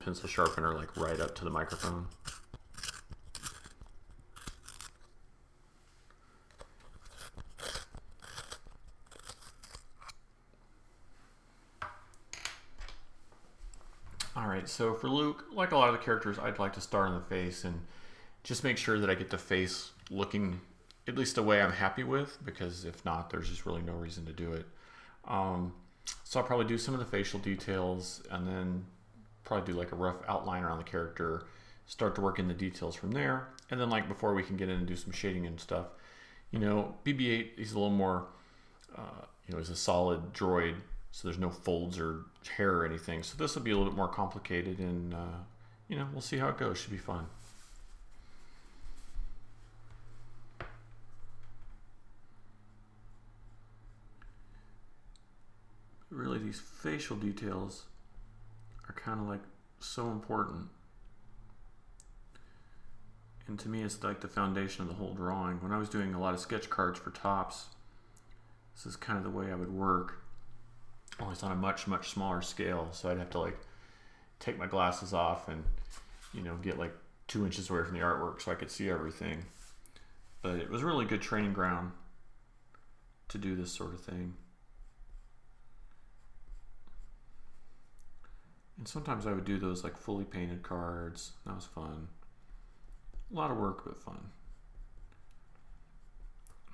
pencil sharpener like right up to the microphone. Alright, so for Luke, like a lot of the characters, I'd like to start on the face and just make sure that I get the face looking at least the way I'm happy with, because if not, there's just really no reason to do it. So I'll probably do some of the facial details and then probably do like a rough outline around the character, start to work in the details from there, and then like before we can get in and do some shading and stuff. You know, BB-8, he's a little more, he's a solid droid, so there's no folds or hair or anything. So this will be a little bit more complicated, and we'll see how it goes. Should be fun. Really, these facial details are kind of like so important. And to me, it's like the foundation of the whole drawing. When I was doing a lot of sketch cards for tops, this is kind of the way I would work. Only it's on a much, much smaller scale. So I'd have to like take my glasses off and, get like 2 inches away from the artwork so I could see everything. But it was a really good training ground to do this sort of thing. And sometimes I would do those like fully painted cards. That was fun. A lot of work, but fun.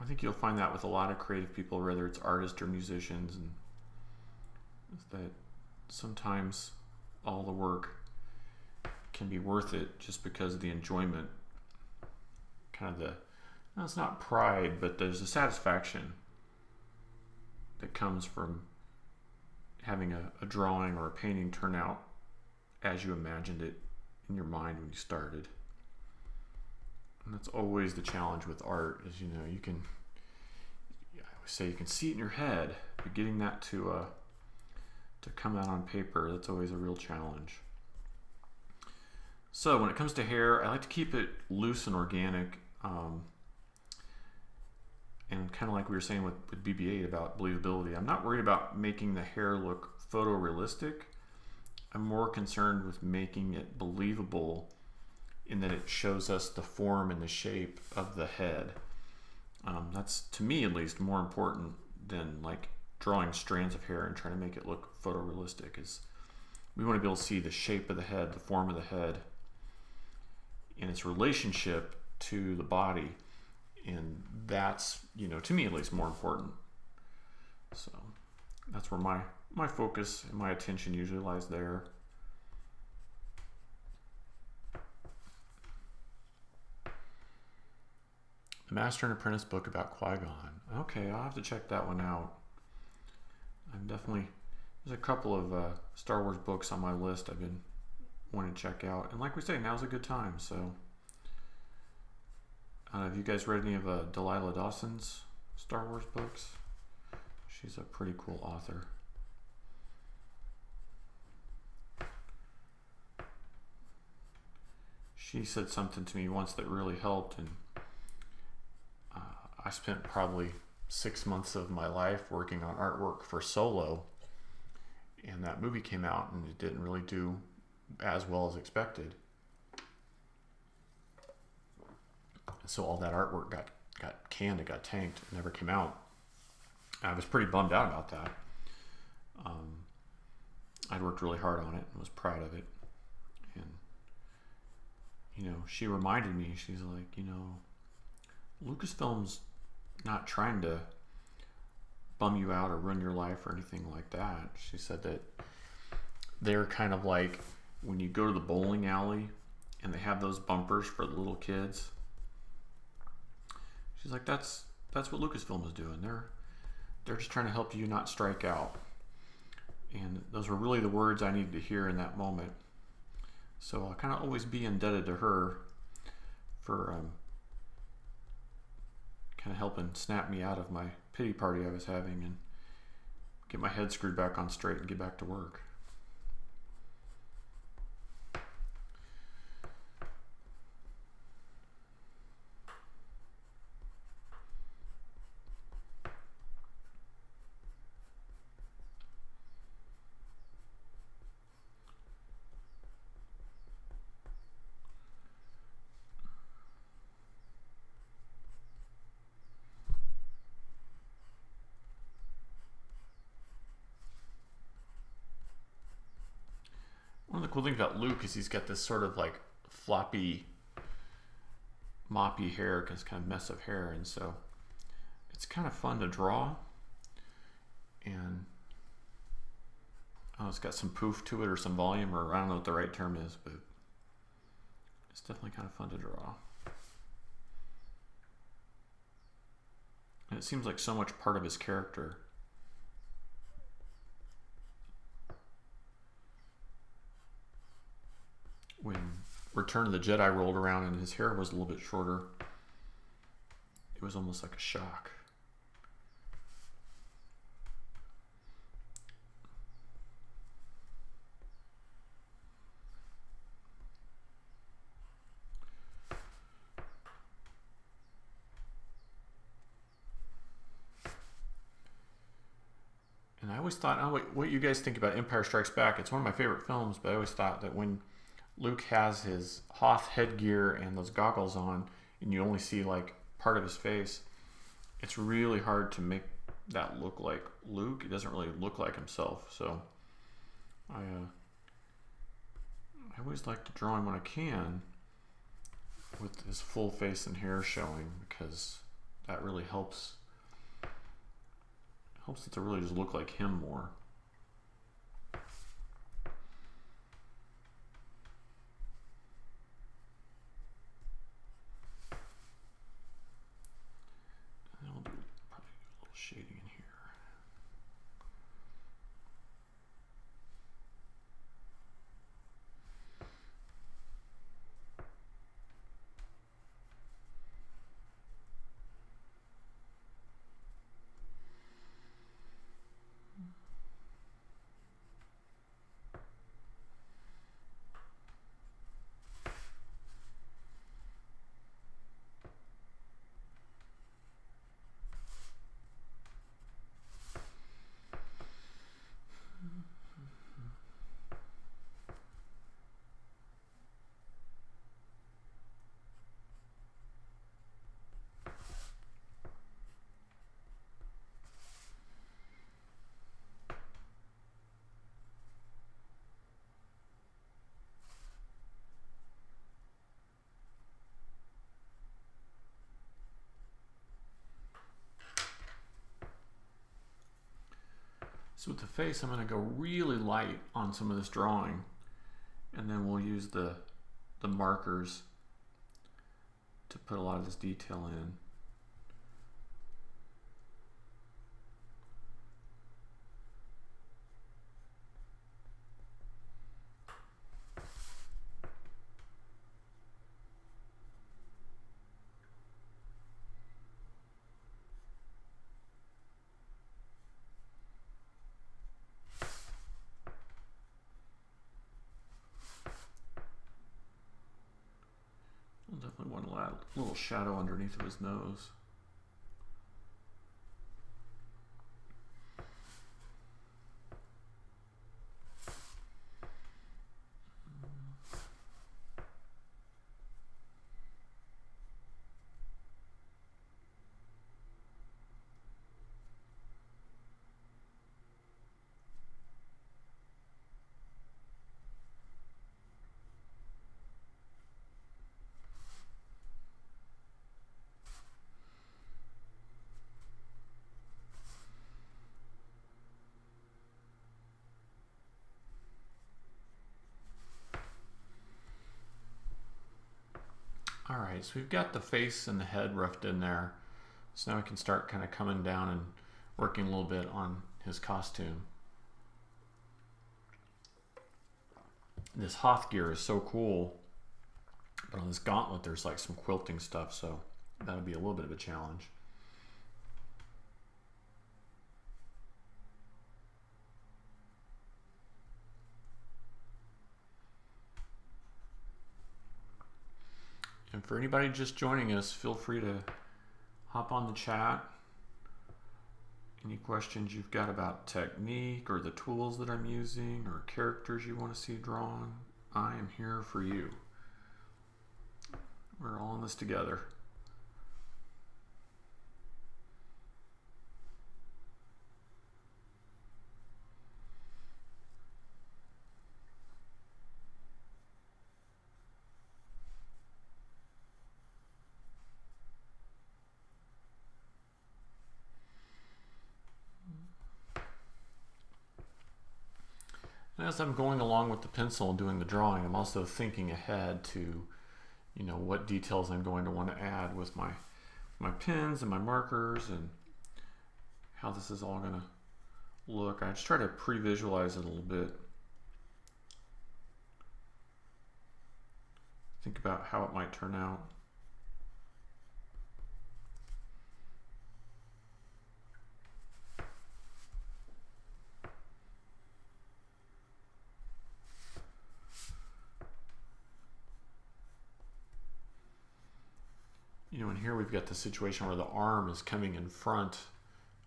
I think you'll find that with a lot of creative people, whether it's artists or musicians, and that sometimes all the work can be worth it just because of the enjoyment. It's not pride, but there's a satisfaction that comes from having a drawing or a painting turn out as you imagined it in your mind when you started. And that's always the challenge with art, is I always say you can see it in your head, but getting that to come out on paper, that's always a real challenge. So when it comes to hair, I like to keep it loose and organic, and kind of like we were saying with BB-8 about believability. I'm not worried about making the hair look photorealistic. I'm more concerned with making it believable in that it shows us the form and the shape of the head. That's, to me at least, more important than like drawing strands of hair and trying to make it look photorealistic. Is we want to be able to see the shape of the head, the form of the head, and its relationship to the body. And that's, to me at least, more important. So that's where my focus and my attention usually lies there. The Master and Apprentice book about Qui-Gon. Okay, I'll have to check that one out. There's a couple of Star Wars books on my list I've been wanting to check out. And like we say, now's a good time. So have you guys read any of Delilah Dawson's Star Wars books? She's a pretty cool author. She said something to me once that really helped, and I spent probably 6 months of my life working on artwork for Solo, and that movie came out and it didn't really do as well as expected. So all that artwork got canned, it got tanked, it never came out. I was pretty bummed out about that. I'd worked really hard on it and was proud of it. And, she reminded me, she's like, Lucasfilm's not trying to bum you out or ruin your life or anything like that. She said that they're kind of like when you go to the bowling alley and they have those bumpers for the little kids. She's like, that's what Lucasfilm is doing. They're just trying to help you not strike out. And those were really the words I needed to hear in that moment. So I'll kind of always be indebted to her for kind of helping snap me out of my pity party I was having and get my head screwed back on straight and get back to work. of the cool things about Luke is he's got this sort of like floppy, moppy hair, because kind of mess of hair, and so it's kind of fun to draw. And it's got some poof to it, or some volume, or I don't know what the right term is, but it's definitely kind of fun to draw. And it seems like so much part of his character. When Return of the Jedi rolled around and his hair was a little bit shorter, it was almost like a shock. And I always thought, what you guys think about Empire Strikes Back? It's one of my favorite films, but I always thought that when Luke has his Hoth headgear and those goggles on, and you only see like part of his face, it's really hard to make that look like Luke. It doesn't really look like himself. So I always like to draw him when I can with his full face and hair showing, because that really helps it to really just look like him more. And I'll do probably a little shading in here. So with the face, I'm going to go really light on some of this drawing, and then we'll use the markers to put a lot of this detail in. Definitely want to add a little shadow underneath of his nose. All right, so we've got the face and the head roughed in there. So now we can start kind of coming down and working a little bit on his costume. This Hoth gear is so cool, but on this gauntlet there's like some quilting stuff, so that'll be a little bit of a challenge. And for anybody just joining us, feel free to hop on the chat. Any questions you've got about technique or the tools that I'm using or characters you want to see drawn, I am here for you. We're all in this together. as I'm going along with the pencil and doing the drawing, I'm also thinking ahead to, what details I'm going to want to add with my pens and my markers and how this is all going to look. I just try to pre-visualize it a little bit. Think about how it might turn out. And here we've got the situation where the arm is coming in front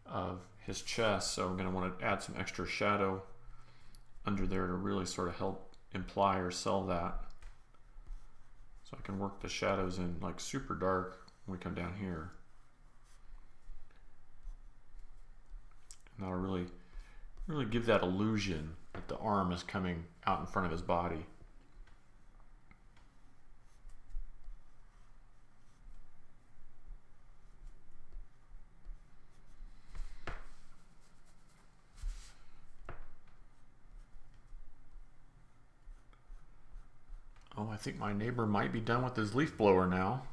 of his chest, so we're going to want to add some extra shadow under there to really sort of help imply or sell that. So I can work the shadows in like super dark when we come down here. And that'll really give that illusion that the arm is coming out in front of his body. Oh, I think my neighbor might be done with his leaf blower now.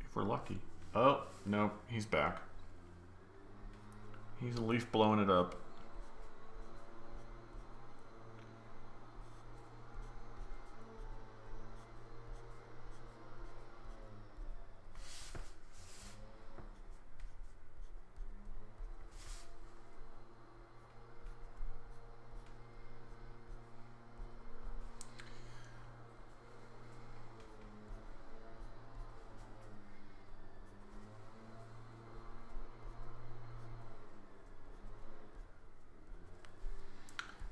If we're lucky. Oh, no, he's back. He's leaf blowing it up.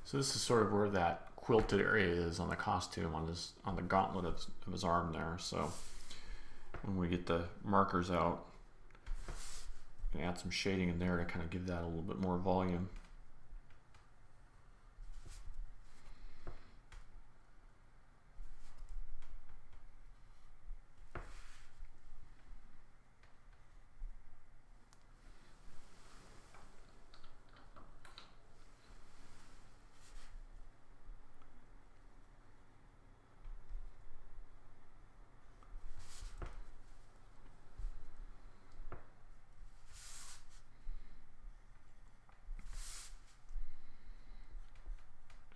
So this is sort of where that quilted area is on the costume, on the gauntlet of his arm there. So when we get the markers out, and add some shading in there to kind of give that a little bit more volume.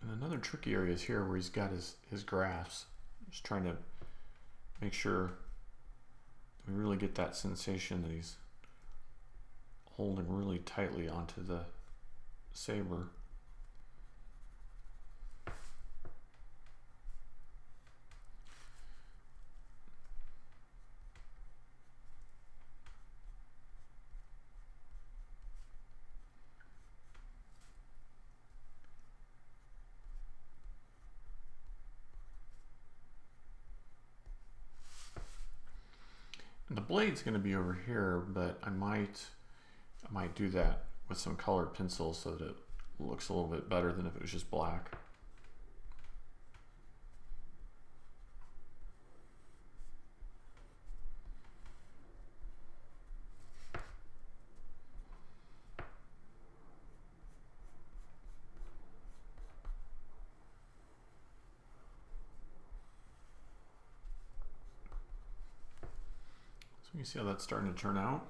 Another tricky area is here where he's got his graphs. Just trying to make sure we really get that sensation that he's holding really tightly onto the saber. And the blade's going to be over here, but I might do that with some colored pencils so that it looks a little bit better than if it was just black. You see how that's starting to turn out?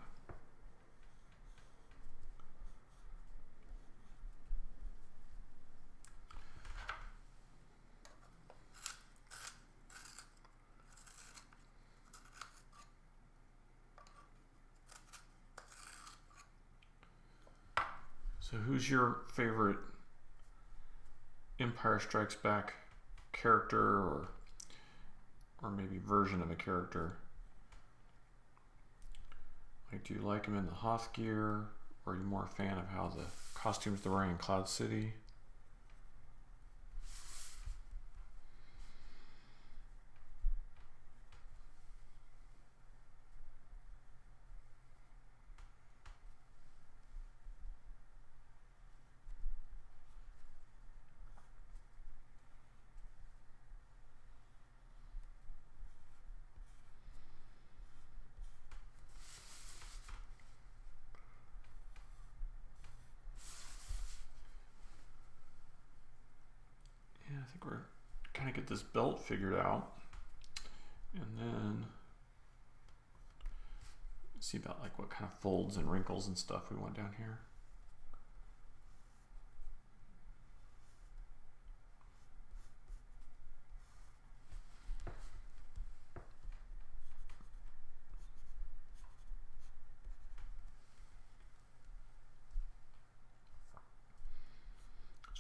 So who's your favorite Empire Strikes Back character or maybe version of a character? Like, do you like him in the Hoth gear, or are you more a fan of how the costumes they're wearing in Cloud City? get this belt figured out, and then see about like what kind of folds and wrinkles and stuff we want down here.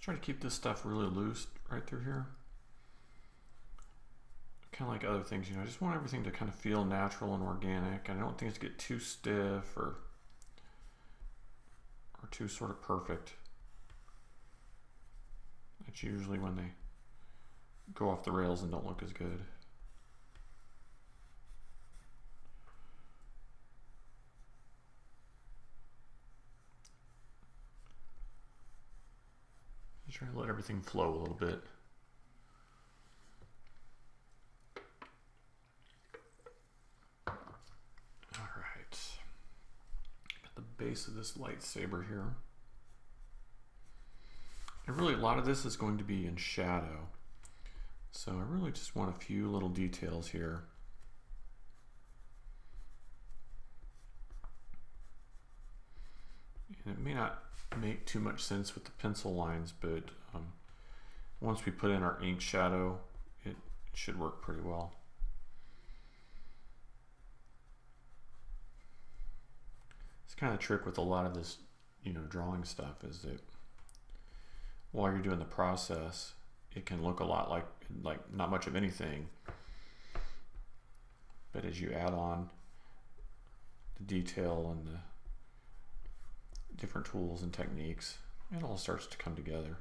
Try to keep this stuff really loose right through here. Kind of like other things, you know, I just want everything to kind of feel natural and organic. I don't think it's get too stiff or too sort of perfect. That's usually when they go off the rails and don't look as good. Try to let everything flow a little bit. All right. Got the base of this lightsaber here. And really a lot of this is going to be in shadow. So I really just want a few little details here. And it may not make too much sense with the pencil lines, but once we put in our ink shadow, it should work pretty well. It's kind of the trick with a lot of this, you know, drawing stuff is that while you're doing the process, it can look a lot like not much of anything. But as you add on the detail and the different tools and techniques, it all starts to come together.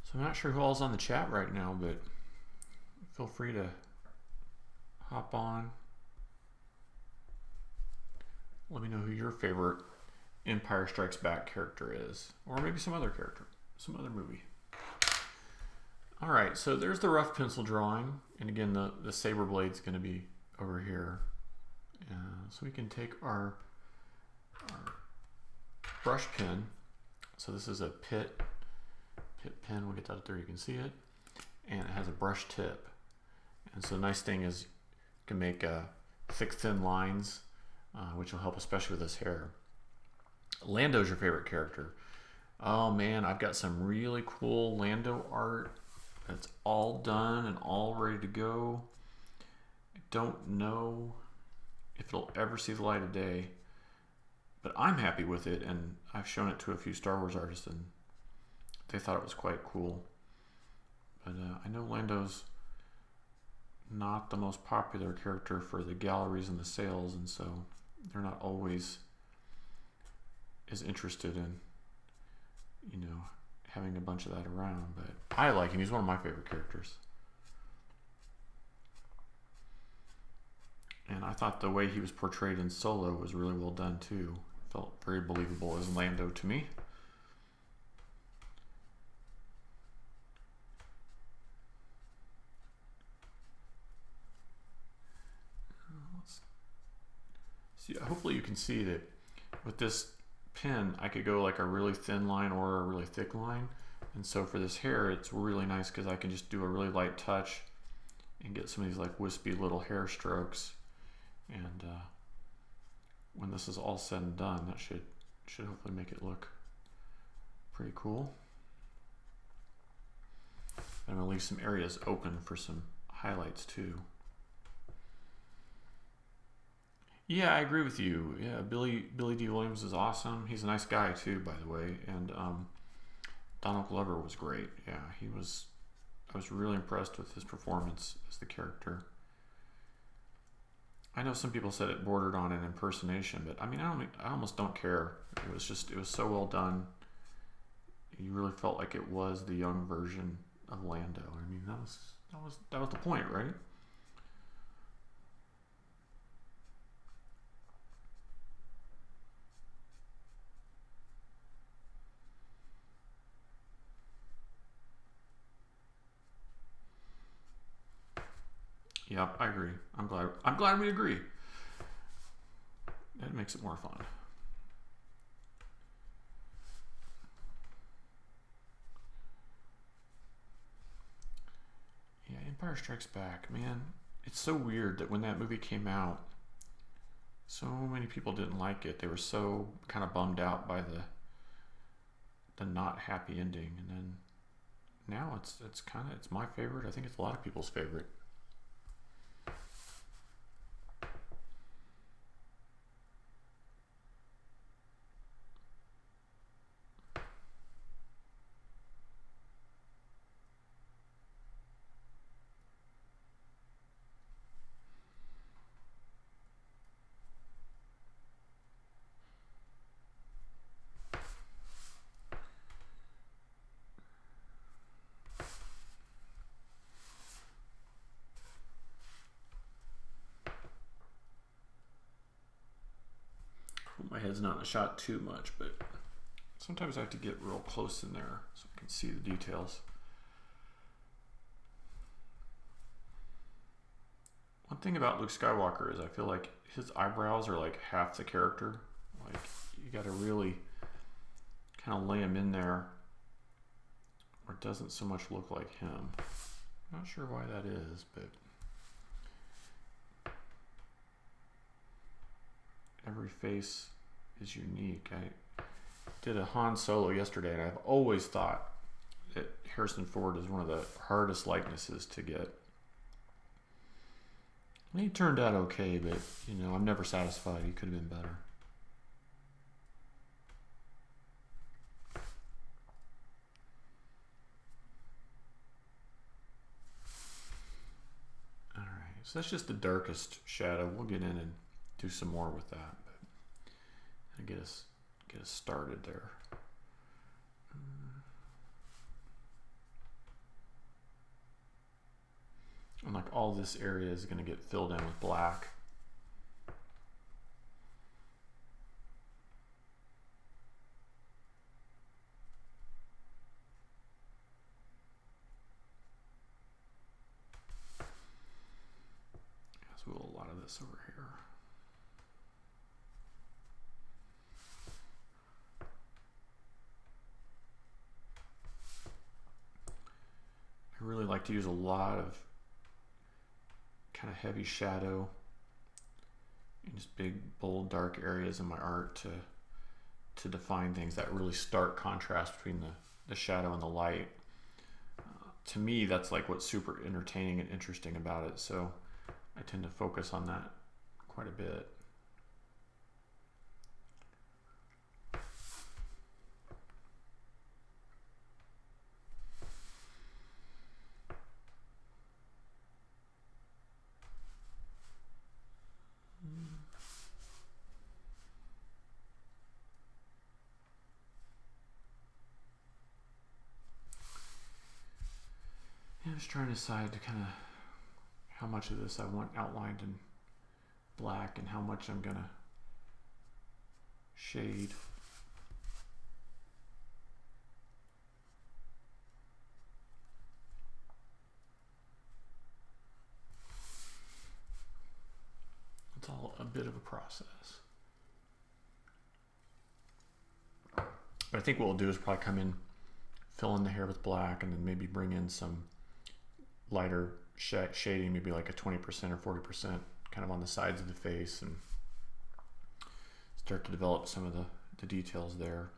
So I'm not sure who all's on the chat right now, but feel free to hop on. Let me know who your favorite Empire Strikes Back character is, or maybe some other character, some other movie. All right, so there's the rough pencil drawing, and again, the saber blade's going to be over here. So we can take our brush pen. So this is a pit pen. We'll get that up there. You can see it, and it has a brush tip. And so the nice thing is you can make thick, thin lines. Which will help especially with this hair. Lando's your favorite character. Oh man, I've got some really cool Lando art that's all done and all ready to go. I don't know if it'll ever see the light of day, but I'm happy with it, and I've shown it to a few Star Wars artists and they thought it was quite cool. But I know Lando's not the most popular character for the galleries and the sales, and so they're not always as interested in, you know, having a bunch of that around. But I like him. He's one of my favorite characters. And I thought the way he was portrayed in Solo was really well done too. Felt very believable as Lando to me. Hopefully you can see that with this pen I could go like a really thin line or a really thick line, and so for this hair it's really nice because I can just do a really light touch and get some of these like wispy little hair strokes, and when this is all said and done, that should hopefully make it look pretty cool. I'm going to leave some areas open for some highlights too. Yeah, I agree with you. Yeah, Billy D. Williams is awesome. He's a nice guy too, by the way. And Donald Glover was great. Yeah, I was really impressed with his performance as the character. I know some people said it bordered on an impersonation, but I mean, I almost don't care. It was so well done. You really felt like it was the young version of Lando. I mean, that was the point, right? Yeah, I agree. I'm glad we agree. That makes it more fun. Yeah, Empire Strikes Back, man. It's so weird that when that movie came out, so many people didn't like it. They were so kind of bummed out by the not happy ending, and then now it's my favorite. I think it's a lot of people's favorite. My head's not in the shot too much, but sometimes I have to get real close in there so I can see the details. One thing about Luke Skywalker is I feel like his eyebrows are like half the character. Like you got to really kind of lay him in there, or it doesn't so much look like him. Not sure why that is, but every face is unique. I did a Han Solo yesterday, and I've always thought that Harrison Ford is one of the hardest likenesses to get. And he turned out okay, but I'm never satisfied. He could have been better. All right, so that's just the darkest shadow. We'll get in and do some more with that, but get us started there. And like all this area is going to get filled in with black. So we'll a lot of this over here. I really like to use a lot of kind of heavy shadow in just big, bold, dark areas in my art to define things. That really stark contrast between the shadow and the light. To me, that's like what's super entertaining and interesting about it. So I tend to focus on that quite a bit. I'm just trying to decide to kind of how much of this I want outlined in black and how much I'm gonna shade. It's all a bit of a process. But I think what we'll do is probably come in, fill in the hair with black, and then maybe bring in some lighter shading, maybe like a 20% or 40% kind of on the sides of the face, and start to develop some of the details there.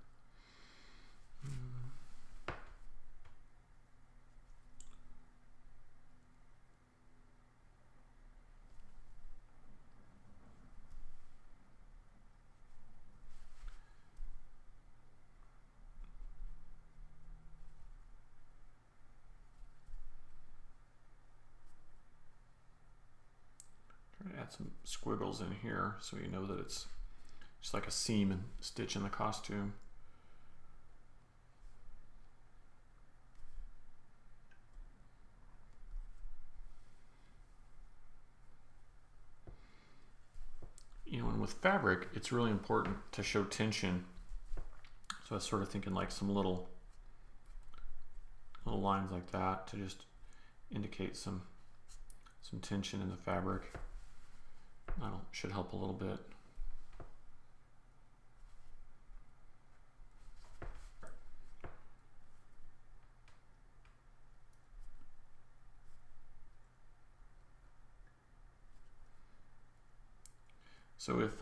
Add some squiggles in here so you know that it's just like a seam and stitch in the costume. And with fabric, it's really important to show tension. So I was sort of thinking like some little lines like that to just indicate some some tension in the fabric. That should help a little bit. So if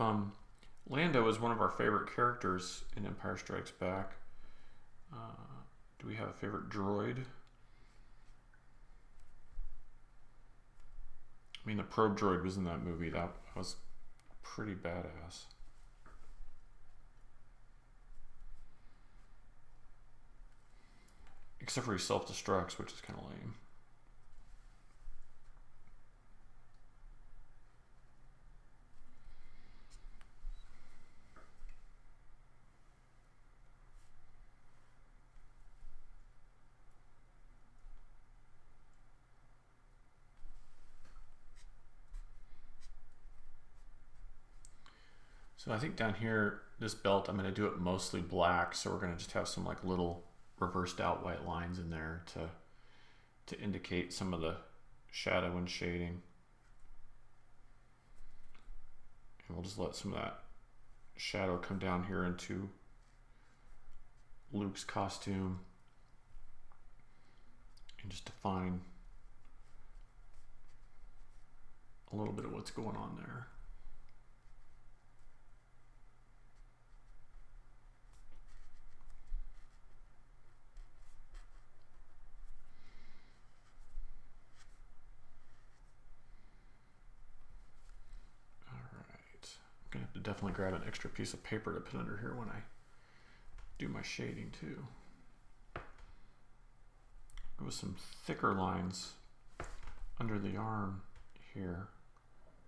Lando is one of our favorite characters in Empire Strikes Back, do we have a favorite droid? I mean, the probe droid was in that movie. That was pretty badass. Except for he self-destructs, which is kind of lame. So I think down here, this belt, I'm going to do it mostly black. So we're going to just have some like little reversed out white lines in there to indicate some of the shadow and shading. And we'll just let some of that shadow come down here into Luke's costume and just define a little bit of what's going on there. I'm gonna have to definitely grab an extra piece of paper to put under here when I do my shading too. Go with some thicker lines under the arm here,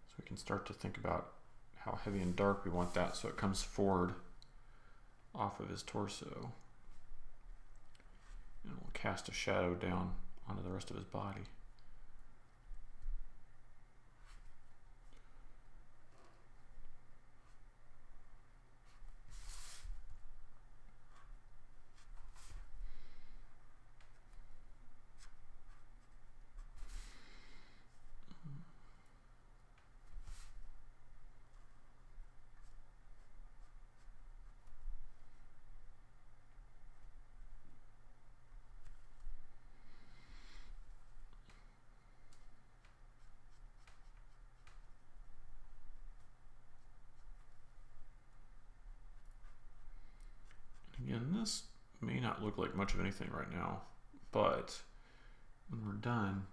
so we can start to think about how heavy and dark we want that, so it comes forward off of his torso, and we'll cast a shadow down onto the rest of his body. Again, this may not look like much of anything right now, but when we're done,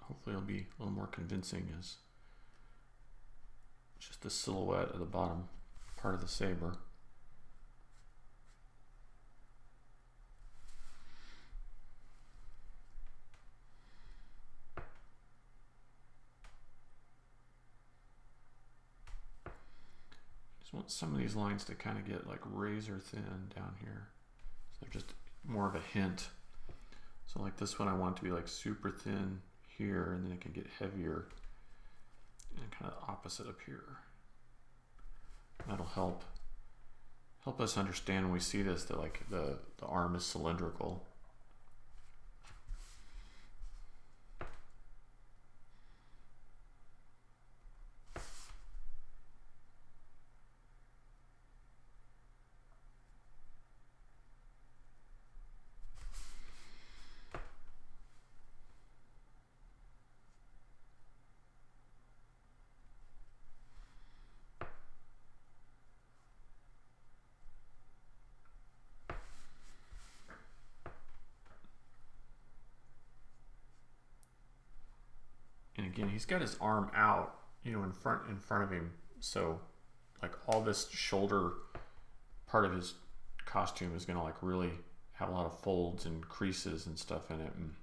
hopefully it'll be a little more convincing as just the silhouette of the bottom part of the saber. Just want some of these lines to kind of get like razor thin down here. So they're just more of a hint. So like this one, I want it to be like super thin here, and then it can get heavier and kind of opposite up here. That'll help us understand when we see this that like the arm is cylindrical. And again, he's got his arm out, you know, in front of him. So like all this shoulder part of his costume is going to like really have a lot of folds and creases and stuff in it. And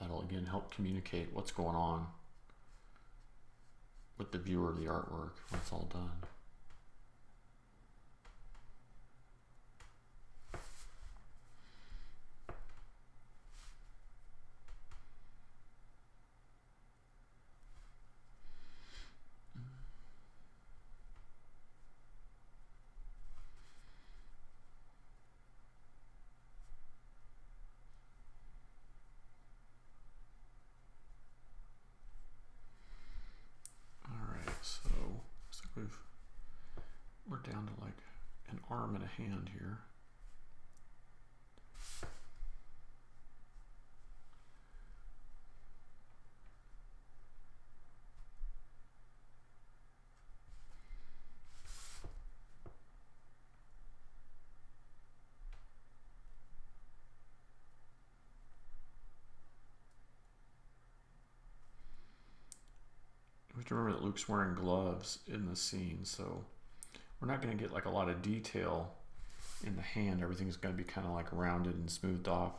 that'll again help communicate what's going on with the viewer of the artwork when it's all done. arm and a hand here. We have to remember that Luke's wearing gloves in the scene, so we're not going to get like a lot of detail in the hand. Everything's going to be kind of like rounded and smoothed off.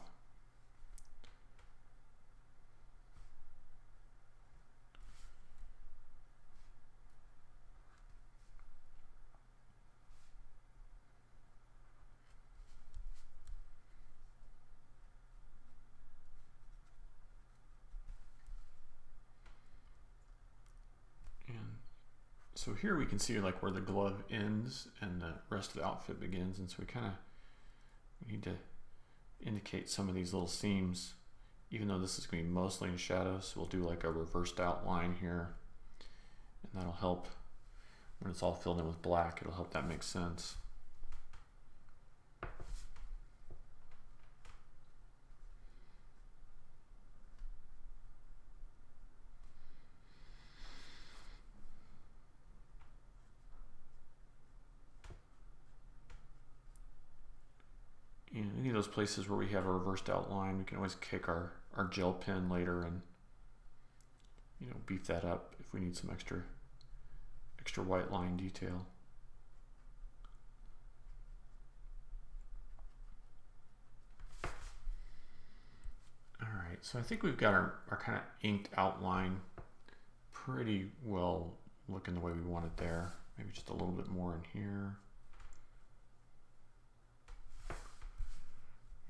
So here we can see like where the glove ends and the rest of the outfit begins, and so we need to indicate some of these little seams, even though this is going to be mostly in shadows. So we'll do like a reversed outline here, and that'll help when it's all filled in with black. It'll help that make sense. In any of those places where we have a reversed outline, we can always kick our gel pen later and beef that up if we need some extra white line detail. Alright, so I think we've got our kind of inked outline pretty well looking the way we want it there. Maybe just a little bit more in here.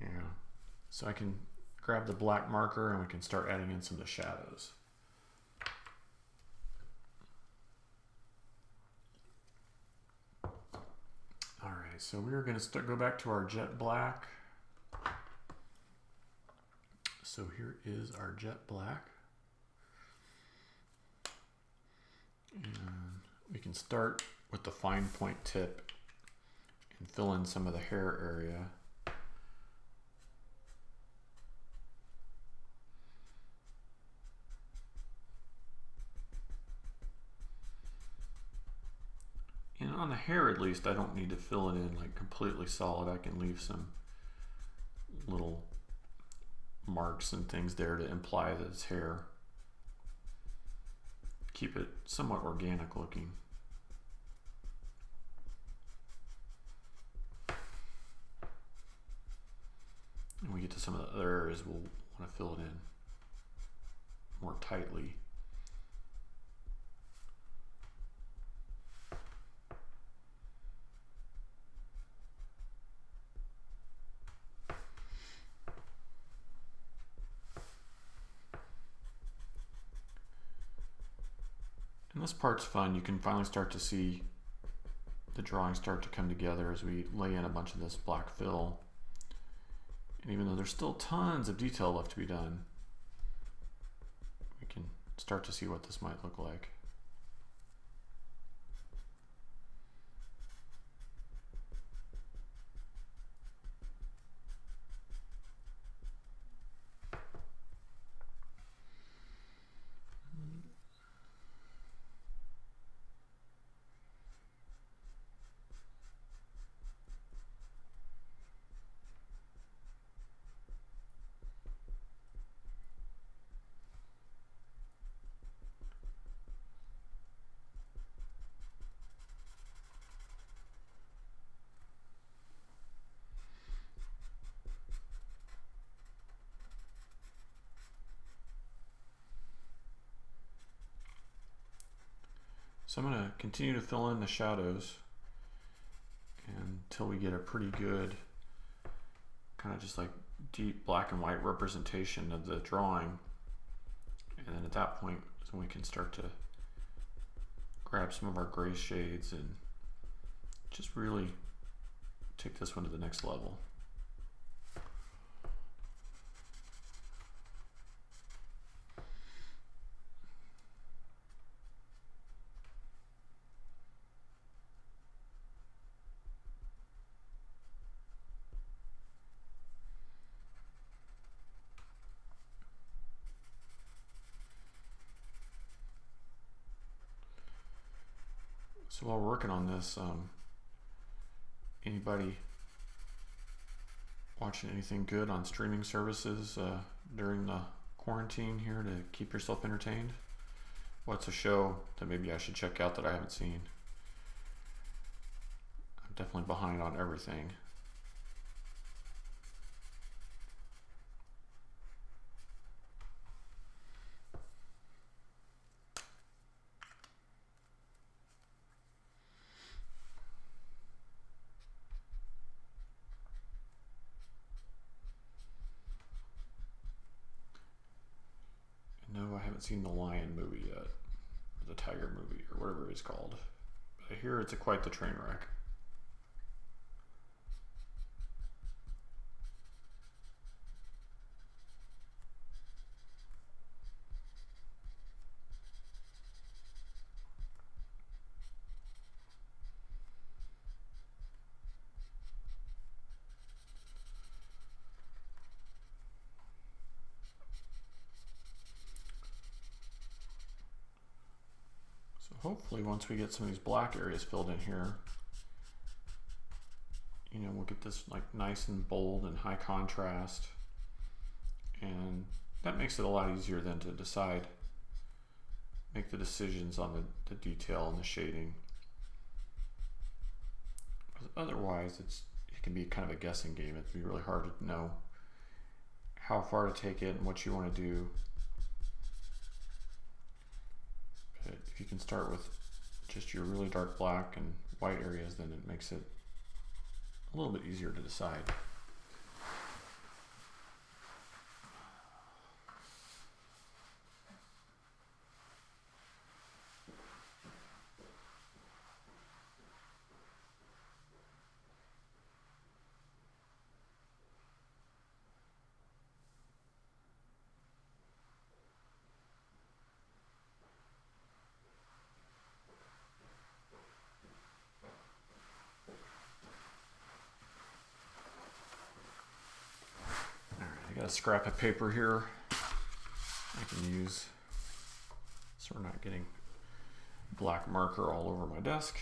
Yeah, so I can grab the black marker and we can start adding in some of the shadows. All right, so we're going to go back to our jet black. So here is our jet black. And we can start with the fine point tip and fill in some of the hair area. And on the hair, at least, I don't need to fill it in like completely solid. I can leave some little marks and things there to imply that it's hair. Keep it somewhat organic looking. And we get to some of the other areas we'll want to fill it in more tightly. And this part's fun. You can finally start to see the drawing start to come together as we lay in a bunch of this black fill. And even though there's still tons of detail left to be done, we can start to see what this might look like. So I'm going to continue to fill in the shadows until we get a pretty good kind of just like deep black and white representation of the drawing. And then at that point is when we can start to grab some of our gray shades and just really take this one to the next level. So while we're working on this, anybody watching anything good on streaming services during the quarantine here to keep yourself entertained? What's a show that maybe I should check out that I haven't seen? I'm definitely behind on everything. No, I haven't seen the Lion movie yet, or the Tiger movie, or whatever it's called. But I hear it's quite the train wreck. Hopefully once we get some of these black areas filled in here, we'll get this like nice and bold and high contrast, and that makes it a lot easier then to make the decisions on the detail and the shading. Otherwise it can be kind of a guessing game. It'd be really hard to know how far to take it and what you want to do. If you can start with just your really dark black and white areas, then it makes it a little bit easier to decide. Got a scrap of paper here I can use so we're not getting black marker all over my desk.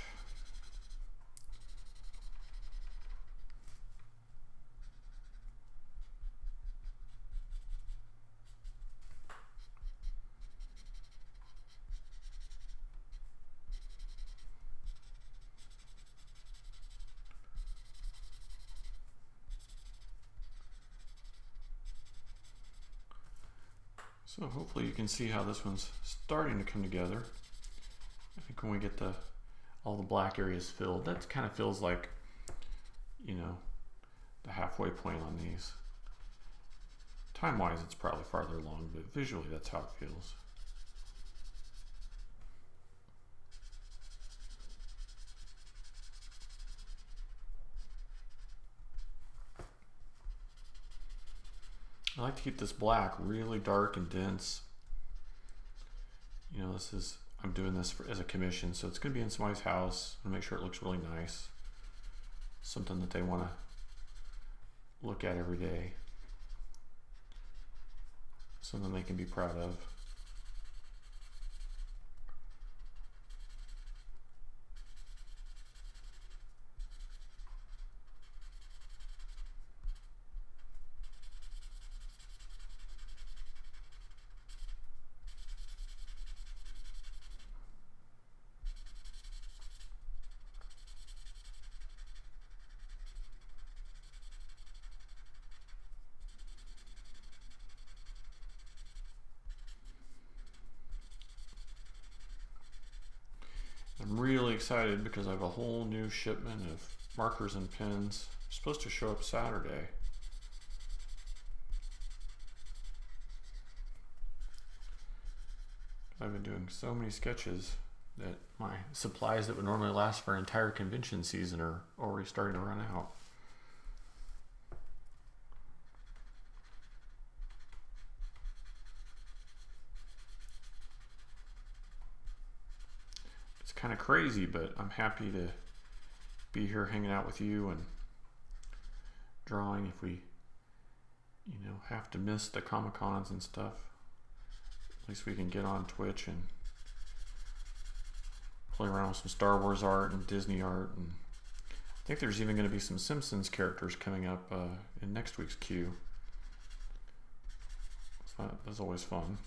So hopefully you can see how this one's starting to come together. I think when we get all the black areas filled, that kind of feels like, the halfway point on these. Time-wise, it's probably farther along, but visually that's how it feels. I like to keep this black really dark and dense. I'm doing this as a commission, so it's going to be in somebody's house. I'm going to make sure it looks really nice. Something that they want to look at every day. Something they can be proud of. I'm really excited because I have a whole new shipment of markers and pens. It's supposed to show up Saturday. I've been doing so many sketches that my supplies that would normally last for an entire convention season are already starting to run out. It's kind of crazy, but I'm happy to be here hanging out with you and drawing. If we, have to miss the Comic-Cons and stuff, at least we can get on Twitch and play around with some Star Wars art and Disney art, and I think there's even going to be some Simpsons characters coming up in next week's queue. So that's always fun.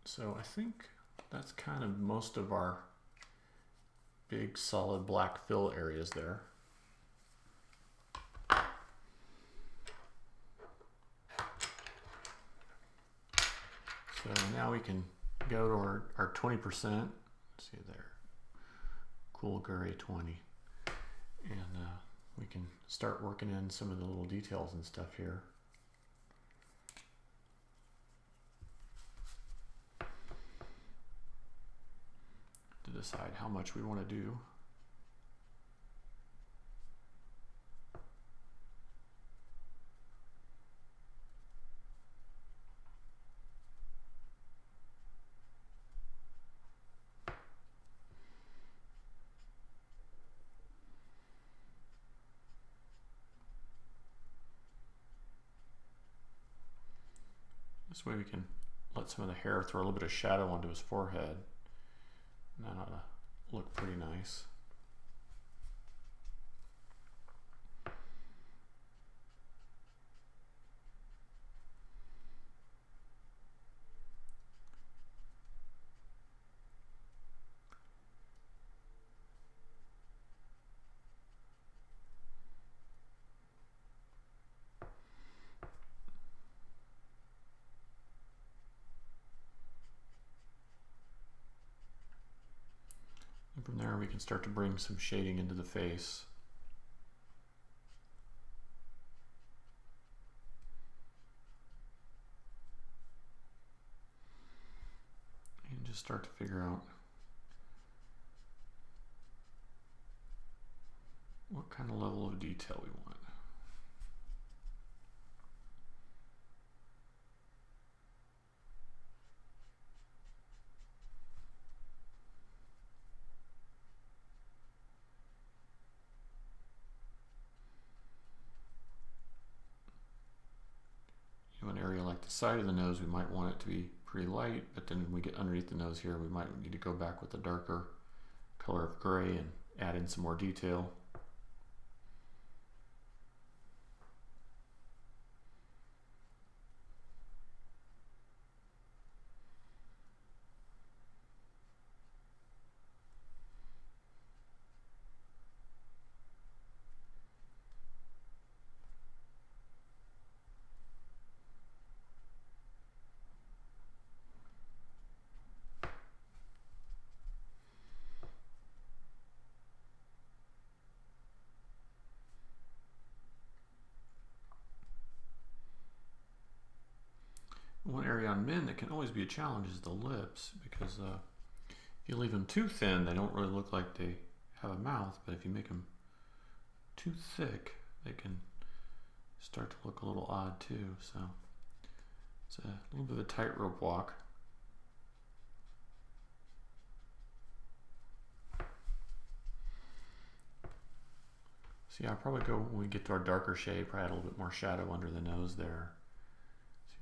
So I think that's kind of most of our big solid black fill areas there. So now we can go to our 20%. Let's see there, cool gray 20. And we can start working in some of the little details and stuff here. Decide how much we want to do. This way we can let some of the hair throw a little bit of shadow onto his forehead. That ought to look pretty nice. From there we can start to bring some shading into the face. And just start to figure out what kind of level of detail we want. An area like the side of the nose, we might want it to be pretty light, but then when we get underneath the nose here, we might need to go back with a darker color of gray and add in some more detail. One area on men that can always be a challenge is the lips, because if you leave them too thin, they don't really look like they have a mouth, but if you make them too thick, they can start to look a little odd too. So it's a little bit of a tightrope walk. So yeah, I'll probably go, when we get to our darker shade, probably add a little bit more shadow under the nose there.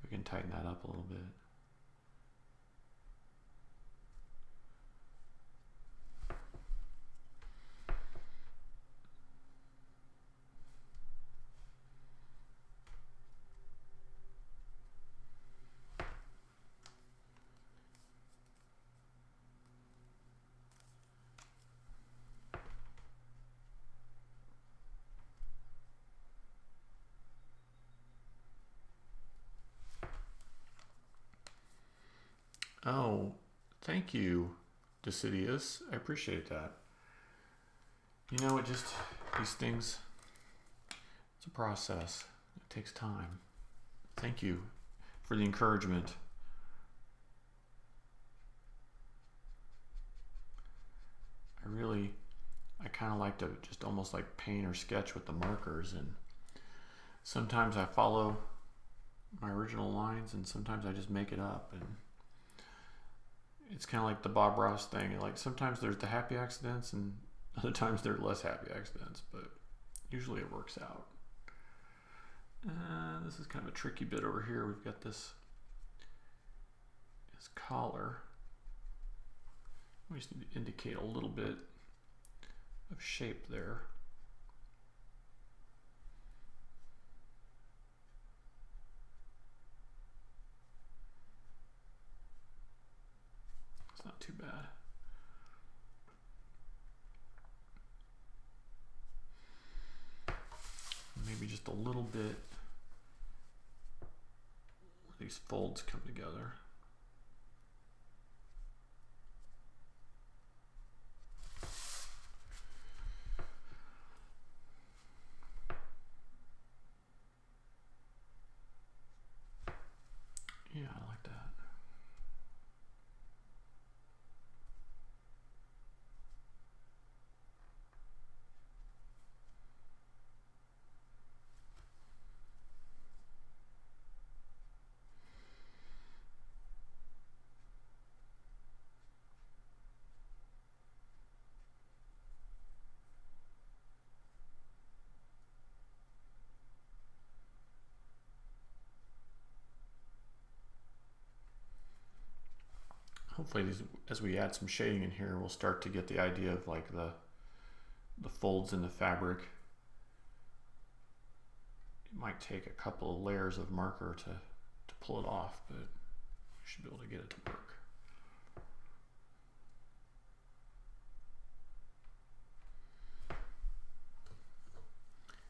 We can tighten that up a little bit. Oh, thank you, Decidius. I appreciate that. You know, these things, it's a process. It takes time. Thank you for the encouragement. I kind of like to just almost like paint or sketch with the markers, and sometimes I follow my original lines and sometimes I just make it up, and it's kind of like the Bob Ross thing. Like sometimes there's the happy accidents and other times there are less happy accidents, but usually it works out. This is kind of a tricky bit over here. We've got this collar. We just need to indicate a little bit of shape there. It's not too bad. Maybe just a little bit where these folds come together. Yeah, I like that. Hopefully as we add some shading in here, we'll start to get the idea of like the folds in the fabric. It might take a couple of layers of marker to pull it off, but we should be able to get it to work.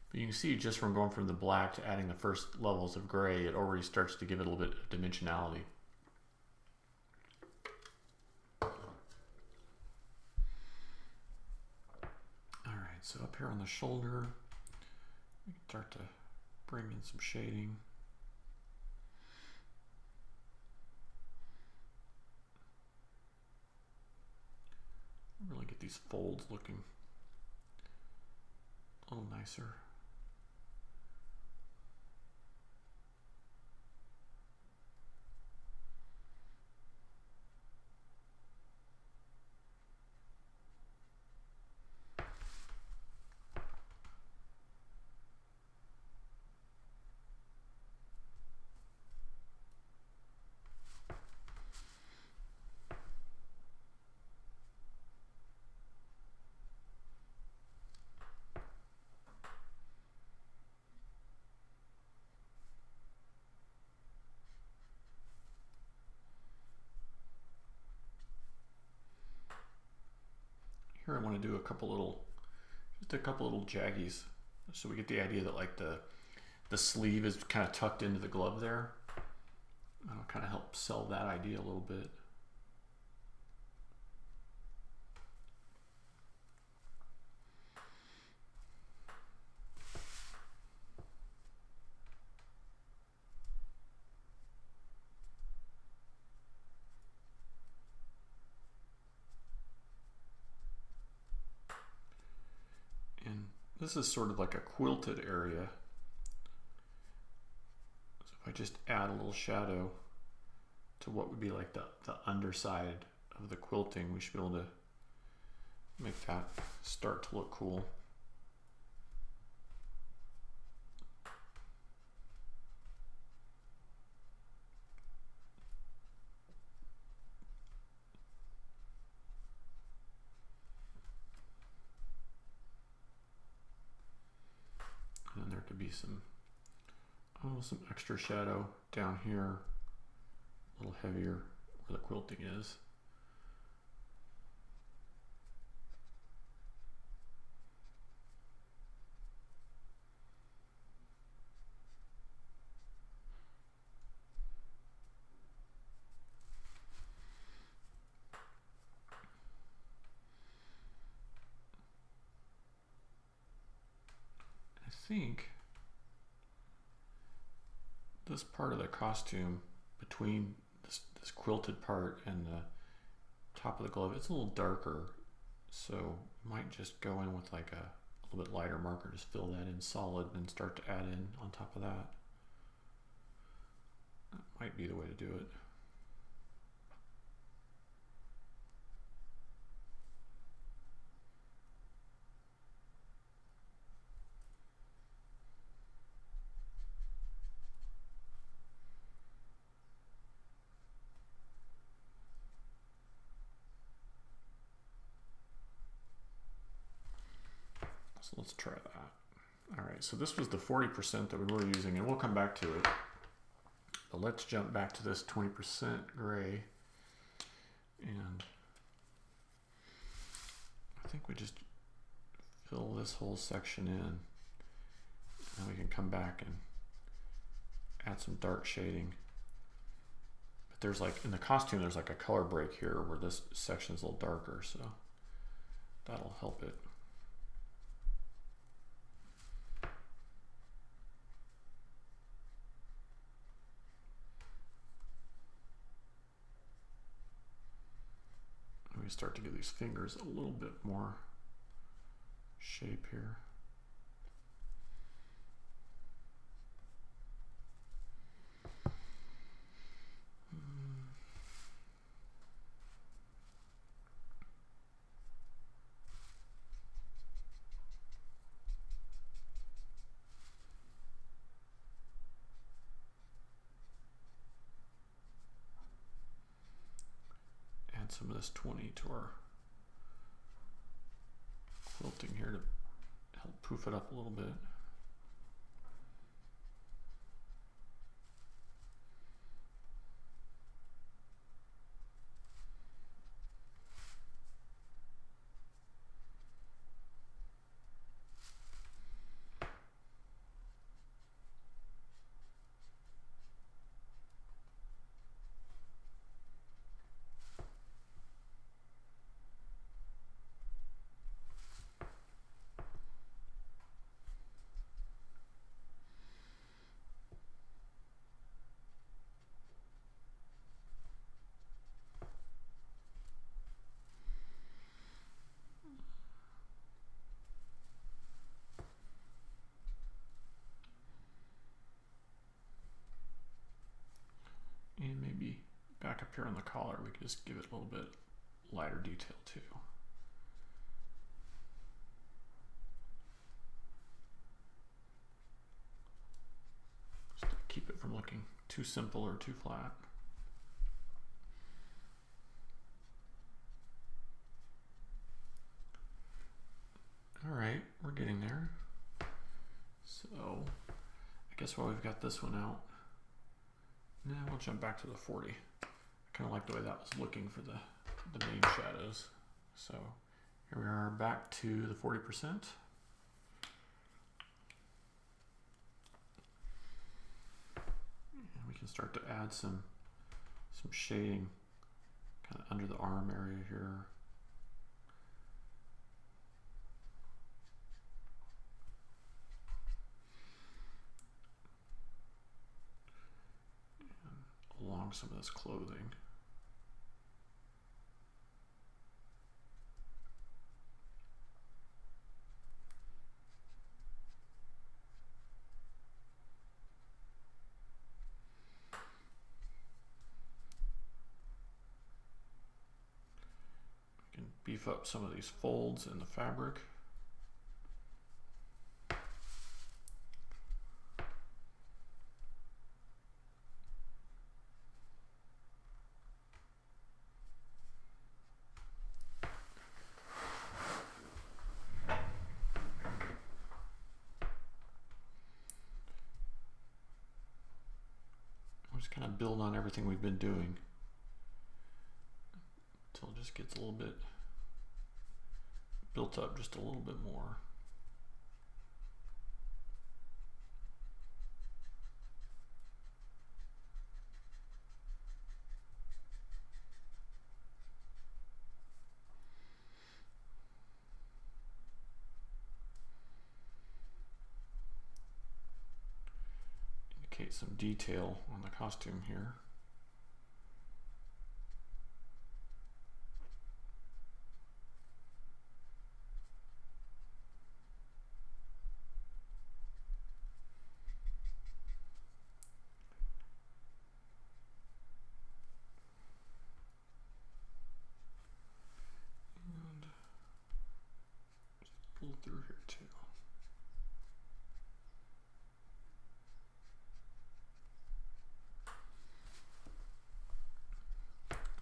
But you can see just from going from the black to adding the first levels of gray, it already starts to give it a little bit of dimensionality. So up here on the shoulder, we can start to bring in some shading. Really get these folds looking a little nicer. Here I want to do a couple little jaggies, so we get the idea that like the sleeve is kind of tucked into the glove there. That'll kind of help sell that idea a little bit. This is sort of like a quilted area. So if I just add a little shadow to what would be like the underside of the quilting, we should be able to make that start to look cool. And there could be some extra shadow down here, a little heavier where the quilting is. I think this part of the costume between this quilted part and the top of the glove, it's a little darker. So might just go in with like a little bit lighter marker, just fill that in solid and start to add in on top of that. That might be the way to do it. So let's try that. All right, so this was the 40% that we were using, and we'll come back to it. But let's jump back to this 20% gray. And I think we just fill this whole section in. And then we can come back and add some dark shading. But there's like, in the costume, there's like a color break here where this section is a little darker, so that'll help it. We start to give these fingers a little bit more shape here. Add some of this 20 to our quilting here to help poof it up a little bit. And maybe back up here on the collar, we could just give it a little bit lighter detail too. Just to keep it from looking too simple or too flat. All right, we're getting there. So I guess while we've got this one out, now we'll jump back to the 40. I kind of like the way that was looking for the main shadows. So here we are back to the 40%. And we can start to add some shading kind of under the arm area here. Along some of this clothing. We can beef up some of these folds in the fabric. Kind of build on everything we've been doing until it just gets a little bit built up just a little bit more. Some detail on the costume here. through here too.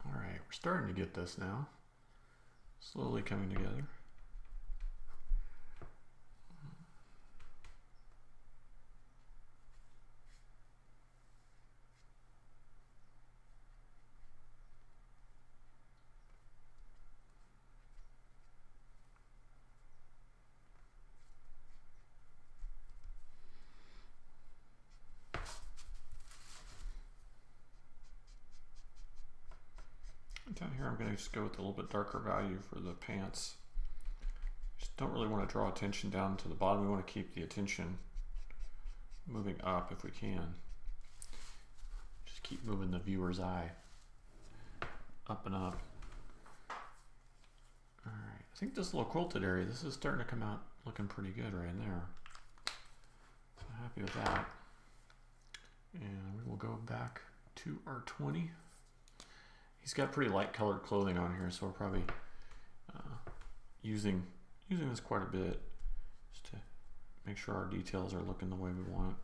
All right, we're starting to get this now. Slowly coming together. Down here I'm going to just go with a little bit darker value for the pants. Just don't really want to draw attention down to the bottom. We want to keep the attention moving up if we can. Just keep moving the viewer's eye up and up. Alright, I think this little quilted area, this is starting to come out looking pretty good right in there. So happy with that. And we will go back to our 20. He's got pretty light colored clothing on here, so we're probably using this quite a bit just to make sure our details are looking the way we want.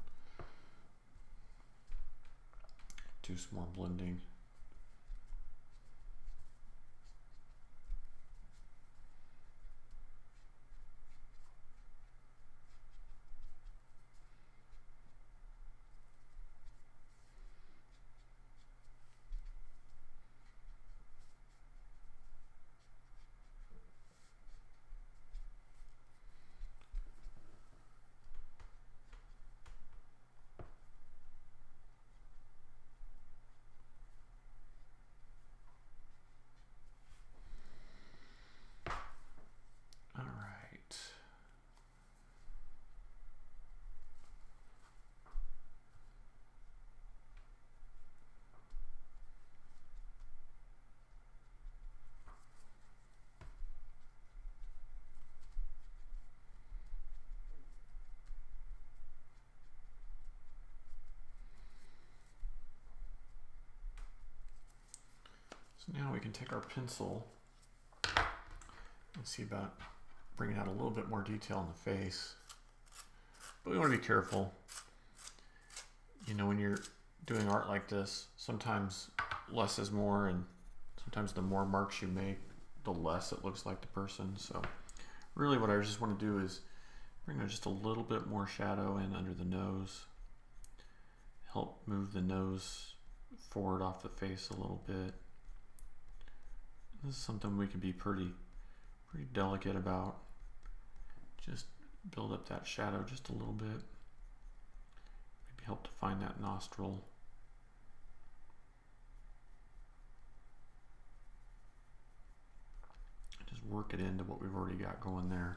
Do some more blending. So now we can take our pencil and see about bringing out a little bit more detail in the face. But we want to be careful. You know, when you're doing art like this, sometimes less is more, and sometimes the more marks you make, the less it looks like the person. So really what I just want to do is bring just a little bit more shadow in under the nose. Help move the nose forward off the face a little bit. This is something we can be pretty delicate about. Just build up that shadow just a little bit. Maybe help define that nostril. Just work it into what we've already got going there.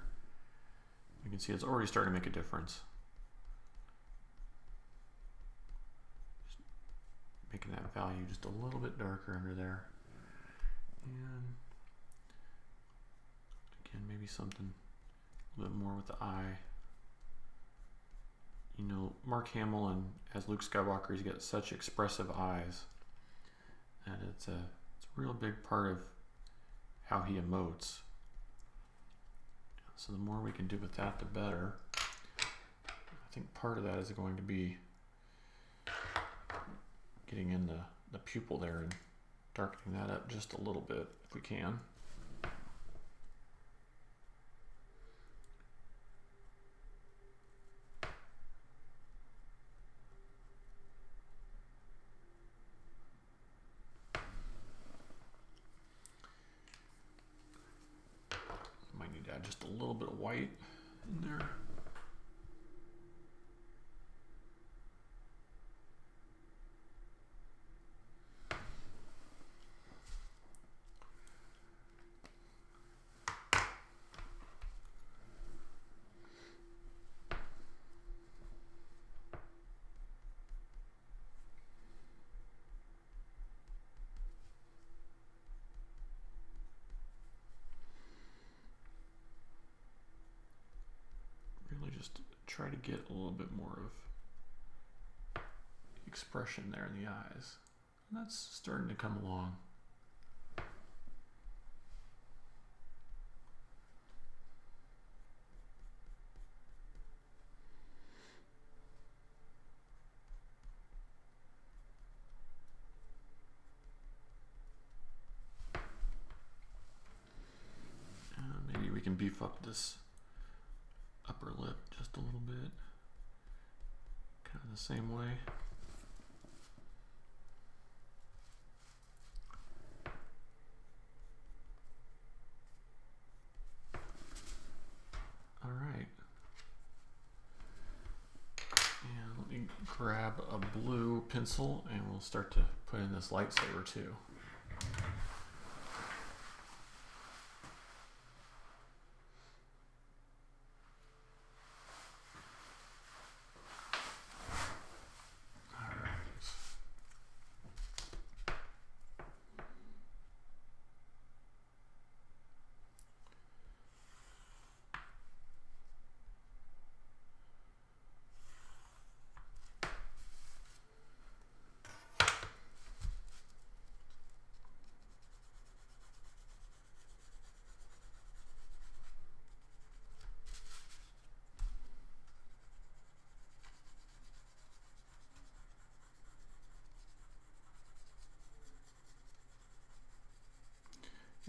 You can see it's already starting to make a difference. Just making that value just a little bit darker under there. And again, maybe something a little bit more with the eye. You know, Mark Hamill and as Luke Skywalker, he's got such expressive eyes, and it's a real big part of how he emotes. So the more we can do with that, the better. I think part of that is going to be getting in the pupil there and darkening that up just a little bit if we can. Might need to add just a little bit of white in there. Just try to get a little bit more of expression there in the eyes. And that's starting to come along. beef up this upper lip just a little bit, kind of the same way. All right. And let me grab a blue pencil and we'll start to put in this lightsaber too.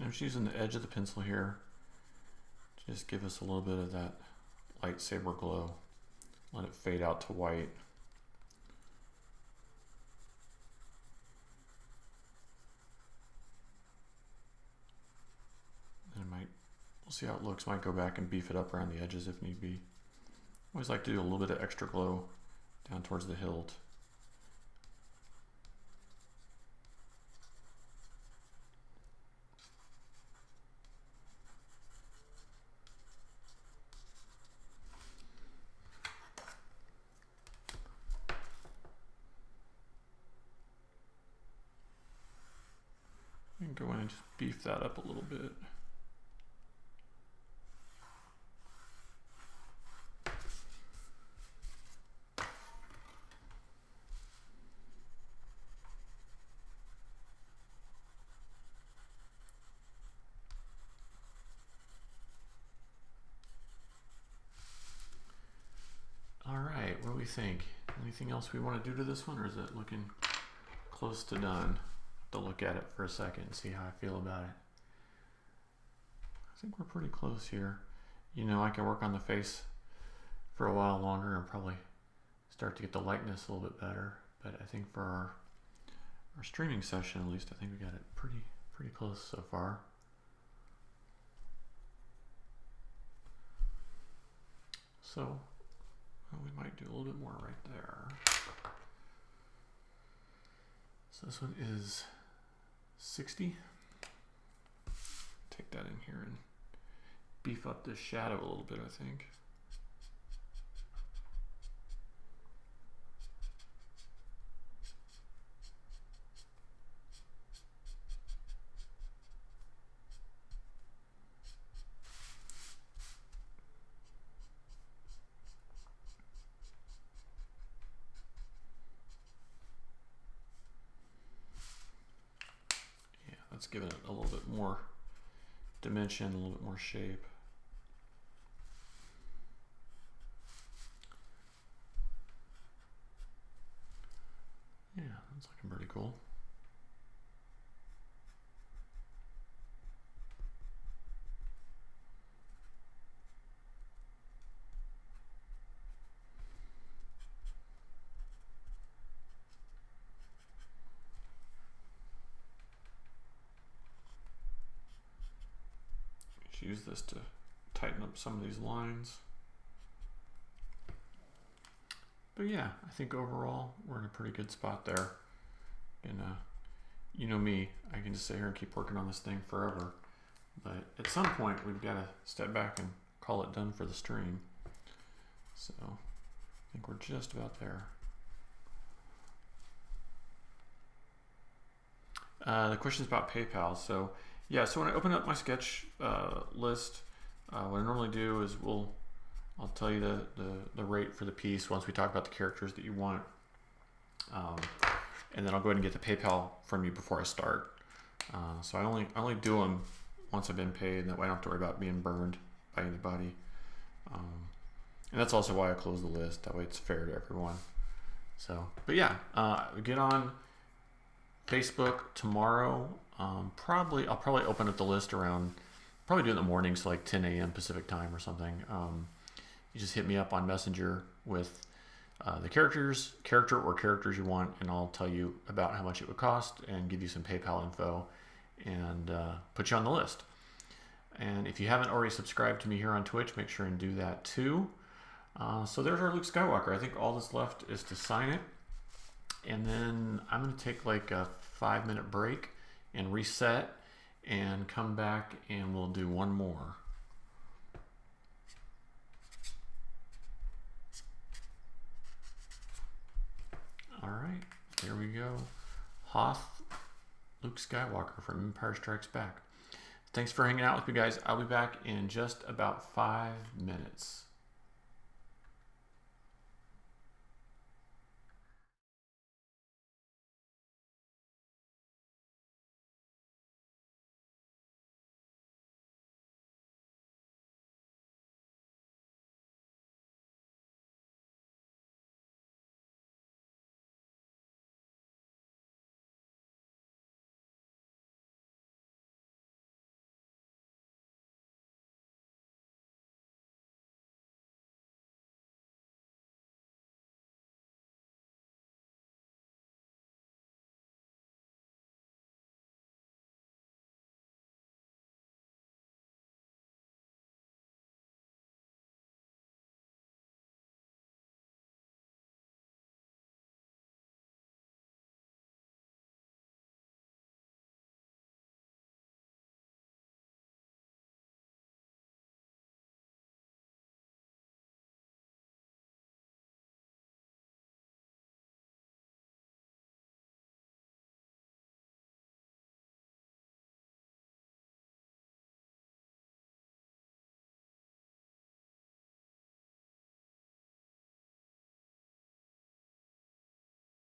I'm just using the edge of the pencil here to just give us a little bit of that lightsaber glow. Let it fade out to white. And we'll see how it looks. Might go back and beef it up around the edges if need be. Always like to do a little bit of extra glow down towards the hilt. Go in and just beef that up a little bit. All right, what do we think? Anything else we want to do to this one, or is it looking close to done? To look at it for a second and see how I feel about it. I think we're pretty close here. You know, I can work on the face for a while longer and probably start to get the likeness a little bit better. But I think for our streaming session, at least, I think we got it pretty close so far. So we might do a little bit more right there. So this one is 60. Take that in here and beef up this shadow a little bit, I think. Let's give it a little bit more dimension, a little bit more shape. Yeah, that's looking pretty cool. Use this to tighten up some of these lines. But yeah, I think overall we're in a pretty good spot there. And you know me, I can just sit here and keep working on this thing forever. But at some point we've got to step back and call it done for the stream. So I think we're just about there. The question is about PayPal. So yeah, so when I open up my sketch list, what I normally do is I'll tell you the rate for the piece once we talk about the characters that you want, and then I'll go ahead and get the PayPal from you before I start. So I only do them once I've been paid, and that way I don't have to worry about being burned by anybody. And that's also why I close the list. That way it's fair to everyone. So, but yeah, get on Facebook tomorrow. I'll probably open up the list around probably do it in the mornings, like 10 a.m. Pacific time or something. You just hit me up on Messenger with the character or characters you want, and I'll tell you about how much it would cost and give you some PayPal info and put you on the list. And if you haven't already subscribed to me here on Twitch, make sure and do that too. So there's our Luke Skywalker. I think all that's left is to sign it. And then I'm going to take like a 5-minute break and reset and come back and we'll do one more. All right, there we go. Hoth Luke Skywalker from Empire Strikes Back. Thanks for hanging out with me, guys. I'll be back in just about 5 minutes.